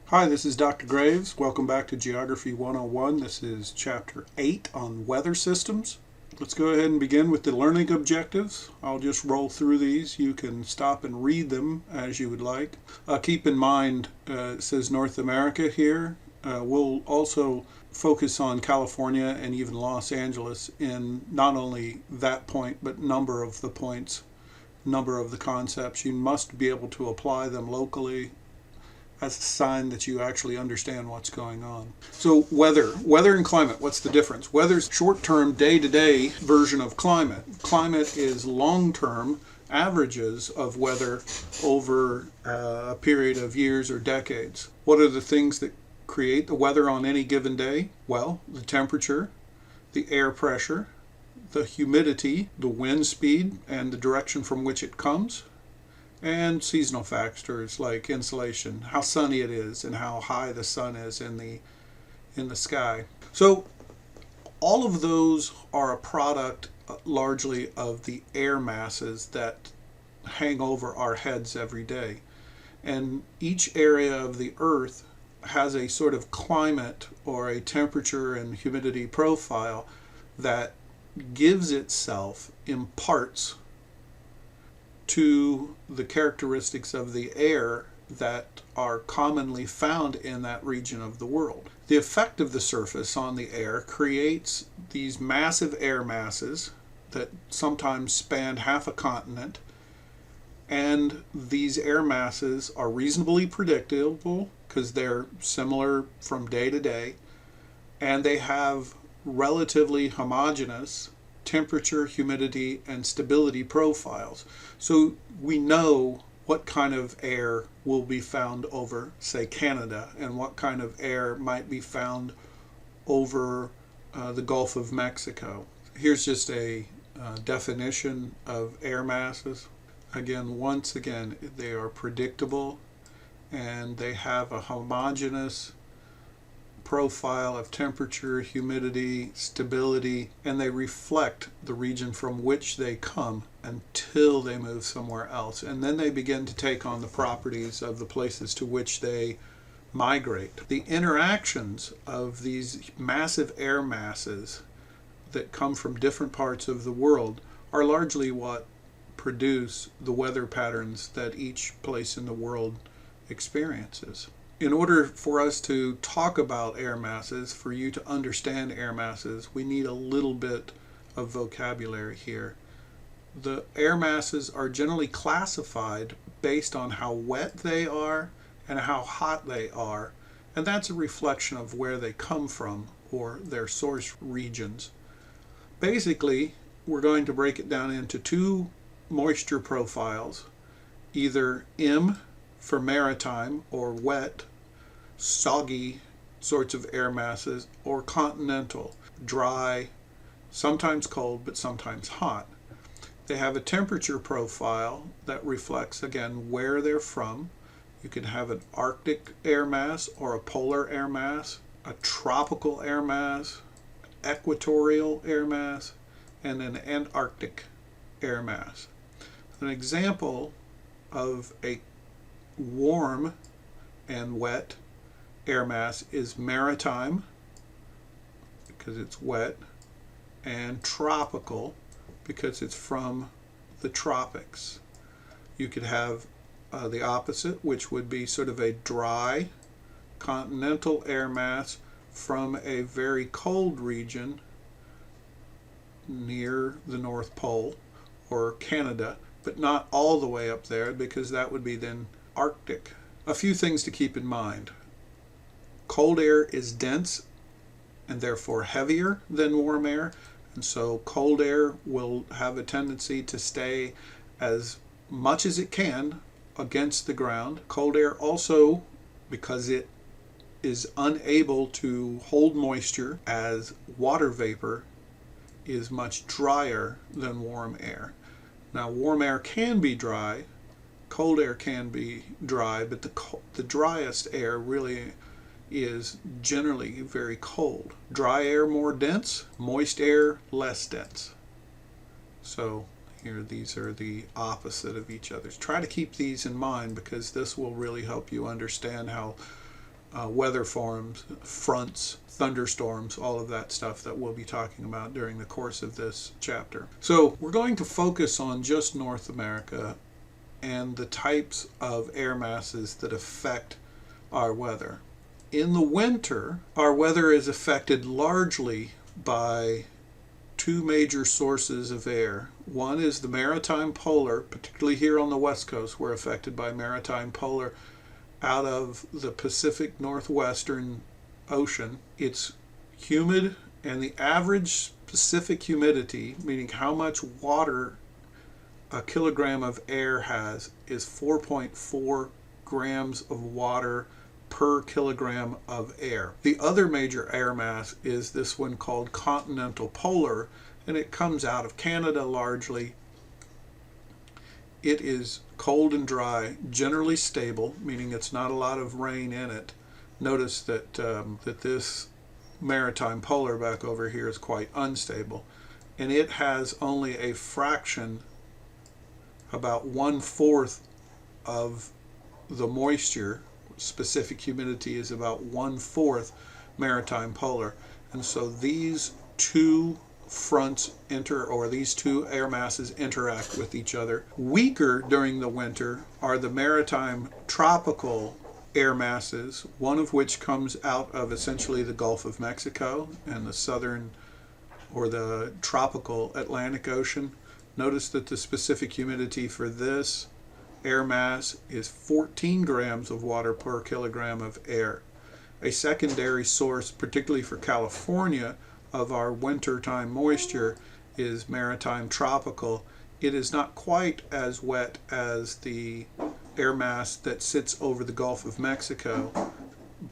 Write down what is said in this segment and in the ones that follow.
Hi, this is Dr. Graves. Welcome back to Geography 101. This is Chapter 8 on weather systems. Let's go ahead and begin with the learning objectives. I'll just roll through these. You can stop and read them as you would like. Keep in mind, it says North America here. We'll also focus on California and even Los Angeles in not only that point, but number of the points, number of the concepts. You must be able to apply them locally. That's a sign that you actually understand what's going on. So weather and climate, what's the difference? Weather's short-term, day-to-day version of climate. Climate is long-term averages of weather over a period of years or decades. What are the things that create the weather on any given day? Well, the temperature, the air pressure, the humidity, the wind speed, and the direction from which it comes, and seasonal factors like insolation, how sunny it is, and how high the sun is in the sky. So all of those are a product largely of the air masses that hang over our heads every day. And each area of the earth has a sort of climate or a temperature and humidity profile that gives itself, imparts to the characteristics of the air that are commonly found in that region of the world. The effect of the surface on the air creates these massive air masses that sometimes span half a continent, and these air masses are reasonably predictable because they're similar from day to day, and they have relatively homogeneous temperature, humidity, and stability profiles. So we know what kind of air will be found over, say, Canada, and what kind of air might be found over the Gulf of Mexico. Here's just a definition of air masses. Once again, they are predictable and they have a homogeneous profile of temperature, humidity, stability, and they reflect the region from which they come until they move somewhere else. And then they begin to take on the properties of the places to which they migrate. The interactions of these massive air masses that come from different parts of the world are largely what produce the weather patterns that each place in the world experiences. In order for us to talk about air masses, for you to understand air masses, we need a little bit of vocabulary here. The air masses are generally classified based on how wet they are and how hot they are, and that's a reflection of where they come from or their source regions. Basically, we're going to break it down into two moisture profiles, either M for maritime or wet, soggy sorts of air masses, or continental, dry, sometimes cold, but sometimes hot. They have a temperature profile that reflects, again, where they're from. You can have an Arctic air mass or a polar air mass, a tropical air mass, equatorial air mass, and an Antarctic air mass. An example of a warm and wet air mass is maritime, because it's wet, and tropical, because it's from the tropics. You could have the opposite, which would be sort of a dry continental air mass from a very cold region near the North Pole or Canada, but not all the way up there, because that would be then Arctic. A few things to keep in mind. Cold air is dense and therefore heavier than warm air, and so cold air will have a tendency to stay as much as it can against the ground. Cold air also, because it is unable to hold moisture as water vapor, is much drier than warm air. Now, warm air can be dry, cold air can be dry, but the driest air really is generally very cold. Dry air more dense, moist air less dense. So here these are the opposite of each other. Try to keep these in mind, because this will really help you understand how weather forms, fronts, thunderstorms, all of that stuff that we'll be talking about during the course of this chapter. So we're going to focus on just North America and the types of air masses that affect our weather. In the winter, our weather is affected largely by two major sources of air. One is the maritime polar, particularly here on the West Coast, we're affected by maritime polar out of the Pacific Northwestern Ocean. It's humid, and the average Pacific humidity, meaning how much water a kilogram of air has, is 4.4 grams of water per kilogram of air. The other major air mass is this one called continental polar, and it comes out of Canada largely. It is cold and dry, generally stable, meaning it's not a lot of rain in it. Notice that that this maritime polar back over here is quite unstable, and it has only a fraction, about 1/4 of the moisture. Specific humidity is about 1/4 maritime polar, and so these two fronts these two air masses interact with each other. Weaker during the winter are the maritime tropical air masses, one of which comes out of essentially the Gulf of Mexico and the southern or the tropical Atlantic Ocean. Notice that the specific humidity for this air mass is 14 grams of water per kilogram of air. A secondary source, particularly for California, of our wintertime moisture is maritime tropical. It is not quite as wet as the air mass that sits over the Gulf of Mexico,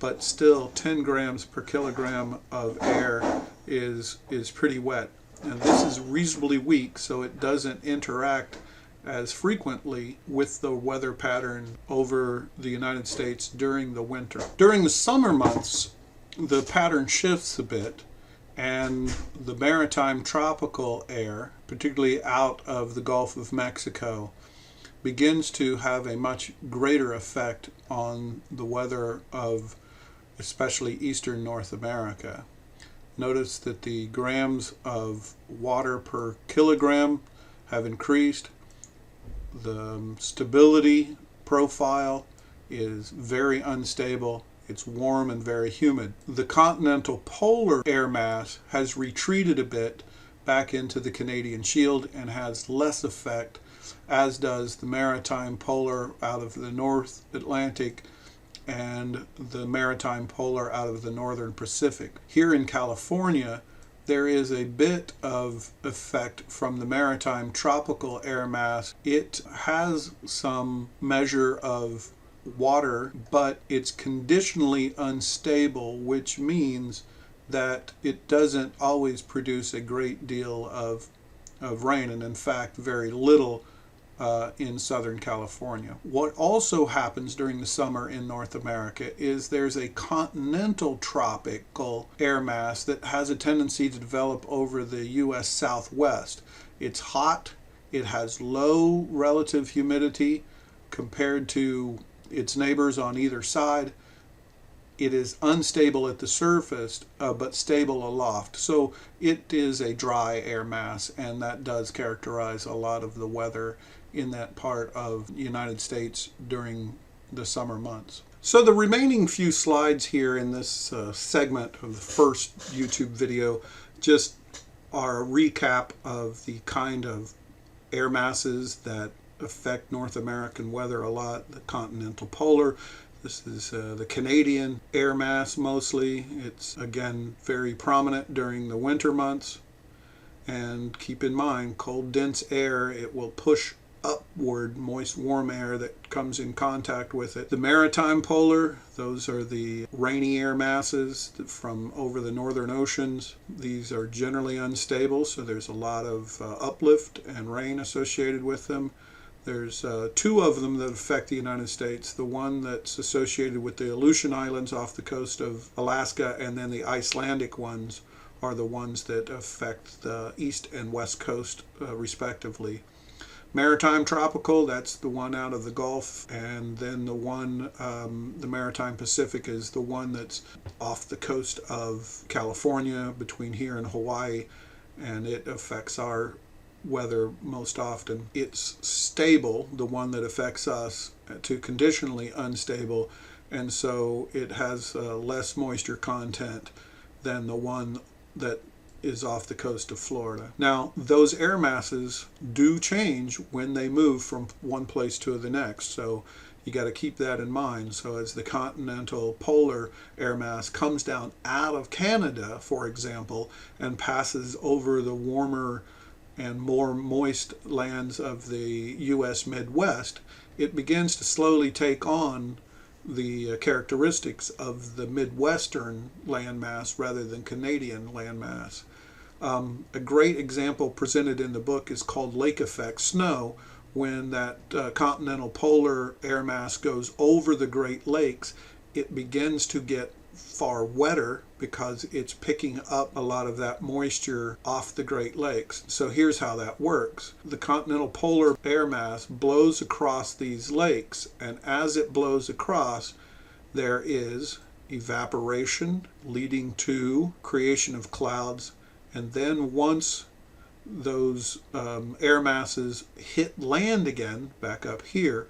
but still 10 grams per kilogram of air is pretty wet. And this is reasonably weak, so it doesn't interact as frequently with the weather pattern over the United States during the winter. During the summer months, the pattern shifts a bit, and the maritime tropical air, particularly out of the Gulf of Mexico, begins to have a much greater effect on the weather of especially eastern North America. Notice that the grams of water per kilogram have increased. The stability profile is very unstable. It's warm and very humid. The continental polar air mass has retreated a bit back into the Canadian Shield and has less effect, as does the maritime polar out of the North Atlantic and the maritime polar out of the Northern Pacific. Here in California, there is a bit of effect from the maritime tropical air mass. It has some measure of water, but it's conditionally unstable, which means that it doesn't always produce a great deal of rain, and in fact very little in Southern California. What also happens during the summer in North America is there's a continental tropical air mass that has a tendency to develop over the U.S. Southwest. It's hot, it has low relative humidity compared to its neighbors on either side. It is unstable at the surface, but stable aloft. So it is a dry air mass, and that does characterize a lot of the weather in that part of the United States during the summer months. So the remaining few slides here in this segment of the first YouTube video just are a recap of the kind of air masses that affect North American weather a lot. The continental polar, this is the Canadian air mass mostly. It's again very prominent during the winter months. And keep in mind, cold dense air, it will push upward moist warm air that comes in contact with it. The maritime polar, those are the rainy air masses from over the northern oceans. These are generally unstable, so there's a lot of uplift and rain associated with them. There's two of them that affect the United States. The one that's associated with the Aleutian Islands off the coast of Alaska, and then the Icelandic ones are the ones that affect the east and west coast respectively. Maritime tropical, that's the one out of the Gulf, and then the one, the maritime Pacific, is the one that's off the coast of California between here and Hawaii, and it affects our weather most often. It's stable, the one that affects us, to conditionally unstable, and so it has less moisture content than the one that is off the coast of Florida. Now, those air masses do change when they move from one place to the next, so you got to keep that in mind. So as the continental polar air mass comes down out of Canada, for example, and passes over the warmer and more moist lands of the U.S. Midwest, it begins to slowly take on the characteristics of the Midwestern landmass rather than Canadian landmass. A great example presented in the book is called lake effect snow. When that continental polar air mass goes over the Great Lakes, it begins to get far wetter because it's picking up a lot of that moisture off the Great Lakes. So here's how that works. The continental polar air mass blows across these lakes, and as it blows across, there is evaporation leading to creation of clouds, and then once those air masses hit land again, back up here,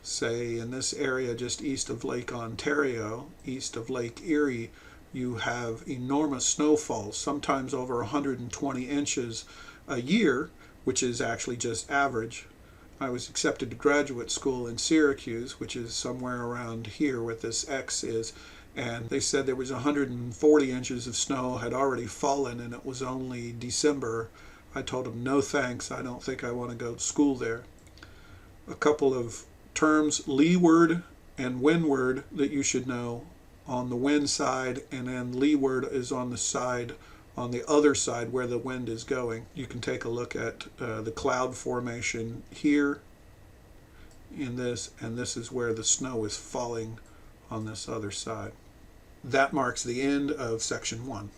say in this area just east of Lake Ontario, east of Lake Erie, you have enormous snowfalls, sometimes over 120 inches a year, which is actually just average. I was accepted to graduate school in Syracuse, which is somewhere around here where this X is, and they said there was 140 inches of snow had already fallen and it was only December. I told them, no thanks, I don't think I want to go to school there. A couple of terms, leeward and windward, that you should know. On the wind side, and then leeward is on the side, on the other side where the wind is going. You can take a look at the cloud formation here in this, and this is where the snow is falling on this other side. That marks the end of section 1.